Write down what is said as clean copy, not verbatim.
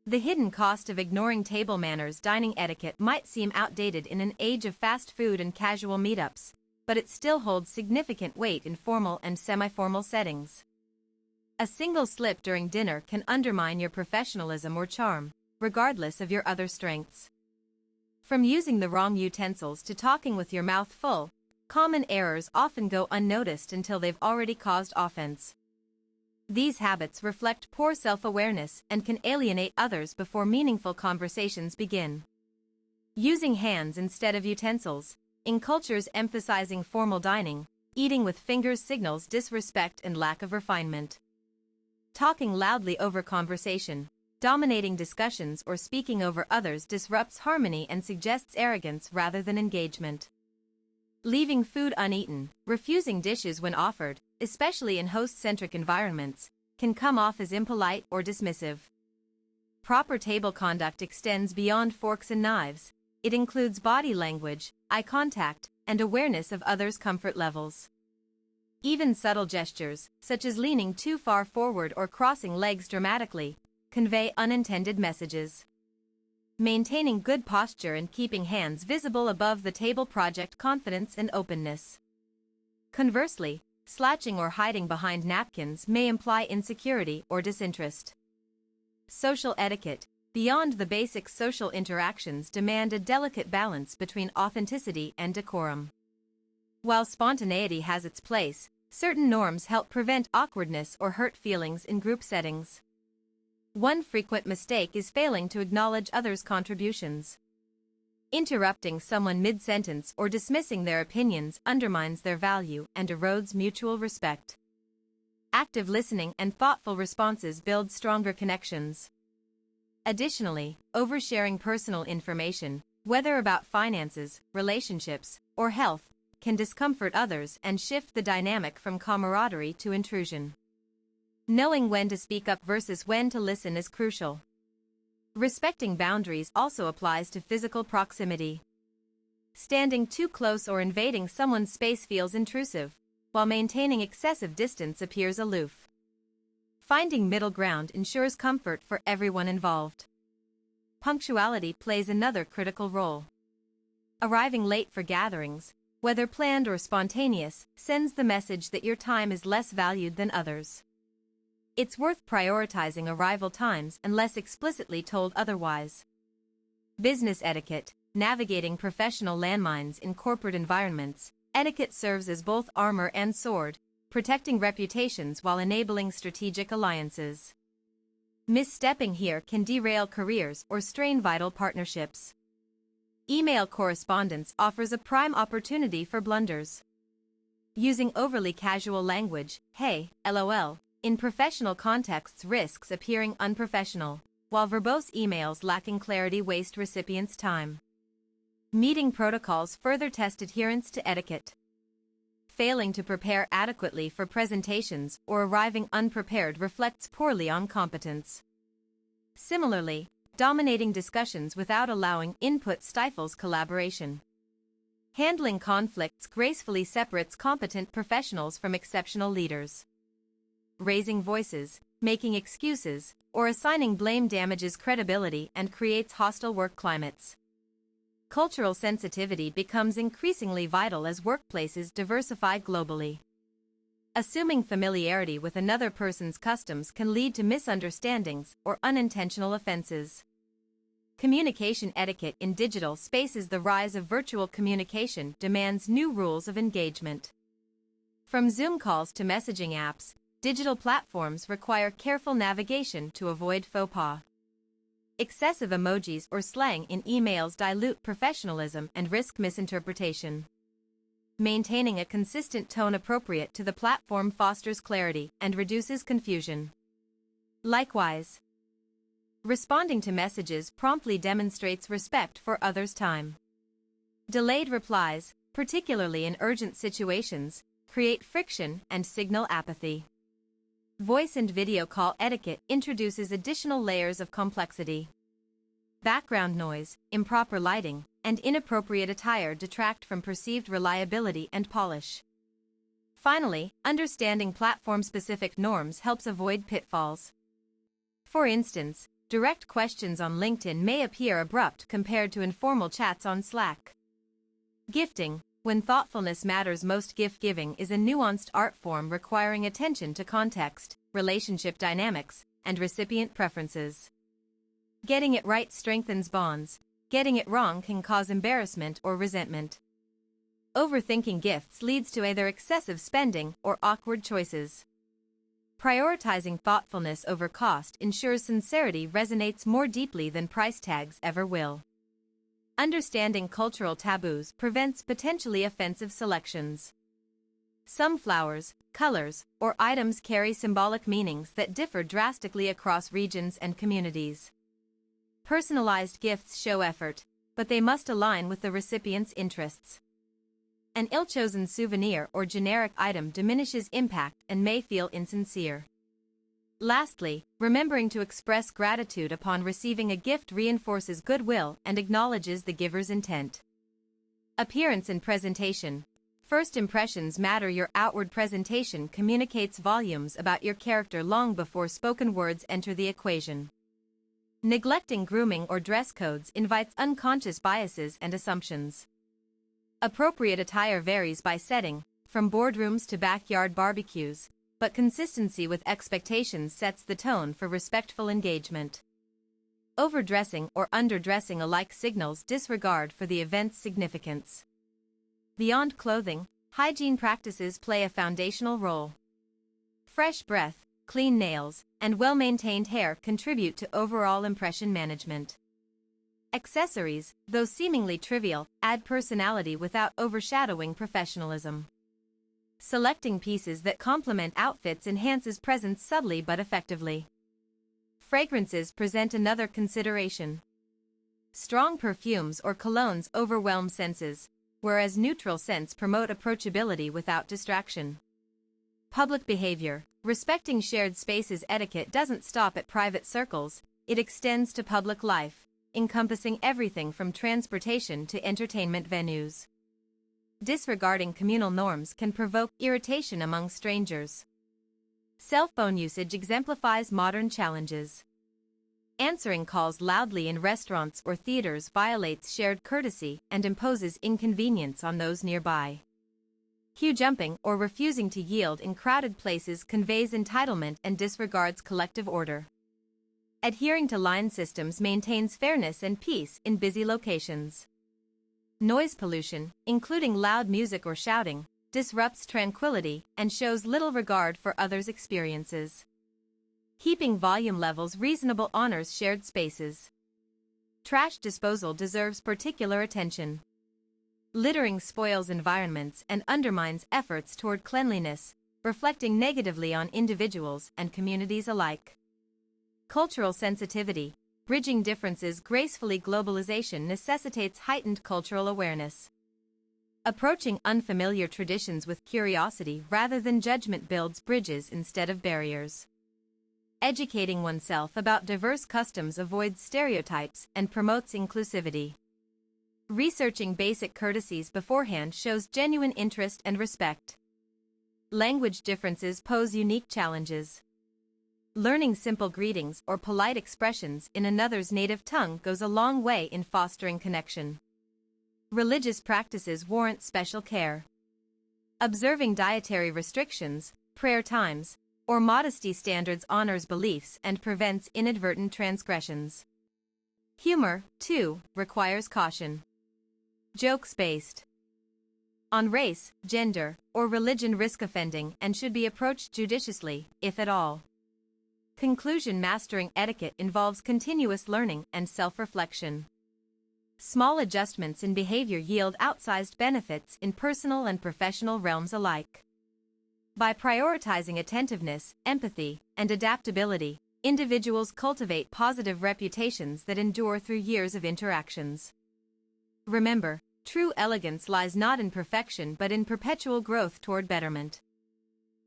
The hidden cost of ignoring table manners. Dining etiquette might seem outdated in an age of fast food and casual meetups, but it still holds significant weight in formal and semi-formal settings. A single slip during dinner can undermine your professionalism or charm, regardless of your other strengths. From using the wrong utensils to talking with your mouth full, common errors often go unnoticed until they've already caused offense. These habits reflect poor self-awareness and can alienate others before meaningful conversations begin. Using hands instead of utensils. In cultures emphasizing formal dining, eating with fingers signals disrespect and lack of refinement. Talking loudly over conversation, dominating discussions, or speaking over others disrupts harmony and suggests arrogance rather than engagement. Leaving food uneaten, refusing dishes when offered, especially in host-centric environments, can come off as impolite or dismissive. Proper table conduct extends beyond forks and knives. It includes body language, eye contact, and awareness of others' comfort levels. Even subtle gestures, such as leaning too far forward or crossing legs dramatically, convey unintended messages. Maintaining good posture and keeping hands visible above the table project confidence and openness. Conversely, slouching or hiding behind napkins may imply insecurity or disinterest. Social etiquette, beyond the basic social interactions, demand a delicate balance between authenticity and decorum. While spontaneity has its place, certain norms help prevent awkwardness or hurt feelings in group settings. One frequent mistake is failing to acknowledge others' contributions. Interrupting someone mid-sentence or dismissing their opinions undermines their value and erodes mutual respect. Active listening and thoughtful responses build stronger connections. Additionally, oversharing personal information, whether about finances, relationships, or health, can discomfort others and shift the dynamic from camaraderie to intrusion. Knowing when to speak up versus when to listen is crucial. Respecting boundaries also applies to physical proximity. Standing too close or invading someone's space feels intrusive, while maintaining excessive distance appears aloof. Finding middle ground ensures comfort for everyone involved. Punctuality plays another critical role. Arriving late for gatherings, whether planned or spontaneous, sends the message that your time is less valued than others. It's worth prioritizing arrival times unless explicitly told otherwise. Business etiquette, navigating professional landmines in corporate environments. Etiquette serves as both armor and sword, protecting reputations while enabling strategic alliances. Misstepping here can derail careers or strain vital partnerships. Email correspondence offers a prime opportunity for blunders. Using overly casual language, "Hey, LOL," in professional contexts risks appearing unprofessional, while verbose emails lacking clarity waste recipients' time. Meeting protocols further test adherence to etiquette. Failing to prepare adequately for presentations or arriving unprepared reflects poorly on competence. Similarly, dominating discussions without allowing input stifles collaboration. Handling conflicts gracefully separates competent professionals from exceptional leaders. Raising voices, making excuses, or assigning blame damages credibility and creates hostile work climates. Cultural sensitivity becomes increasingly vital as workplaces diversify globally. Assuming familiarity with another person's customs can lead to misunderstandings or unintentional offenses. Communication etiquette in digital spaces. The rise of virtual communication demands new rules of engagement. From Zoom calls to messaging apps, digital platforms require careful navigation to avoid faux pas. Excessive emojis or slang in emails dilute professionalism and risk misinterpretation. Maintaining a consistent tone appropriate to the platform fosters clarity and reduces confusion. Likewise, responding to messages promptly demonstrates respect for others' time. Delayed replies, particularly in urgent situations, create friction and signal apathy. Voice and video call etiquette introduces additional layers of complexity. Background noise, improper lighting, and inappropriate attire detract from perceived reliability and polish. Finally, understanding platform-specific norms helps avoid pitfalls. For instance, direct questions on LinkedIn may appear abrupt compared to informal chats on Slack. Gifting, when thoughtfulness matters most. Gift giving is a nuanced art form requiring attention to context, relationship dynamics, and recipient preferences. Getting it right strengthens bonds. Getting it wrong can cause embarrassment or resentment. Overthinking gifts leads to either excessive spending or awkward choices. Prioritizing thoughtfulness over cost ensures sincerity resonates more deeply than price tags ever will. Understanding cultural taboos prevents potentially offensive selections. Some flowers, colors, or items carry symbolic meanings that differ drastically across regions and communities. Personalized gifts show effort, but they must align with the recipient's interests. An ill-chosen souvenir or generic item diminishes impact and may feel insincere. Lastly, remembering to express gratitude upon receiving a gift reinforces goodwill and acknowledges the giver's intent. Appearance and presentation. First impressions matter. Your outward presentation communicates volumes about your character long before spoken words enter the equation. Neglecting grooming or dress codes invites unconscious biases and assumptions. Appropriate attire varies by setting, from boardrooms to backyard barbecues, but consistency with expectations sets the tone for respectful engagement. Overdressing or underdressing alike signals disregard for the event's significance. Beyond clothing, hygiene practices play a foundational role. Fresh breath, clean nails, and well-maintained hair contribute to overall impression management. Accessories, though seemingly trivial, add personality without overshadowing professionalism. Selecting pieces that complement outfits enhances presence subtly but effectively. Fragrances present another consideration. Strong perfumes or colognes overwhelm senses, whereas neutral scents promote approachability without distraction. Public behavior. Respecting shared spaces. Etiquette doesn't stop at private circles, it extends to public life, encompassing everything from transportation to entertainment venues. Disregarding communal norms can provoke irritation among strangers. Cell phone usage exemplifies modern challenges. Answering calls loudly in restaurants or theaters violates shared courtesy and imposes inconvenience on those nearby. Queue jumping or refusing to yield in crowded places conveys entitlement and disregards collective order. Adhering to line systems maintains fairness and peace in busy locations. Noise pollution, including loud music or shouting, disrupts tranquility and shows little regard for others' experiences. Keeping volume levels reasonable honors shared spaces. Trash disposal deserves particular attention. Littering spoils environments and undermines efforts toward cleanliness, reflecting negatively on individuals and communities alike. Cultural sensitivity, bridging differences gracefully. Globalization necessitates heightened cultural awareness. Approaching unfamiliar traditions with curiosity rather than judgment builds bridges instead of barriers. Educating oneself about diverse customs avoids stereotypes and promotes inclusivity. Researching basic courtesies beforehand shows genuine interest and respect. Language differences pose unique challenges. Learning simple greetings or polite expressions in another's native tongue goes a long way in fostering connection. Religious practices warrant special care. Observing dietary restrictions, prayer times, or modesty standards honors beliefs and prevents inadvertent transgressions. Humor, too, requires caution. Jokes based on race, gender, or religion risk offending and should be approached judiciously, if at all. Conclusion. Mastering etiquette involves continuous learning and self-reflection. Small adjustments in behavior yield outsized benefits in personal and professional realms alike. By prioritizing attentiveness, empathy, and adaptability, individuals cultivate positive reputations that endure through years of interactions. Remember, true elegance lies not in perfection but in perpetual growth toward betterment.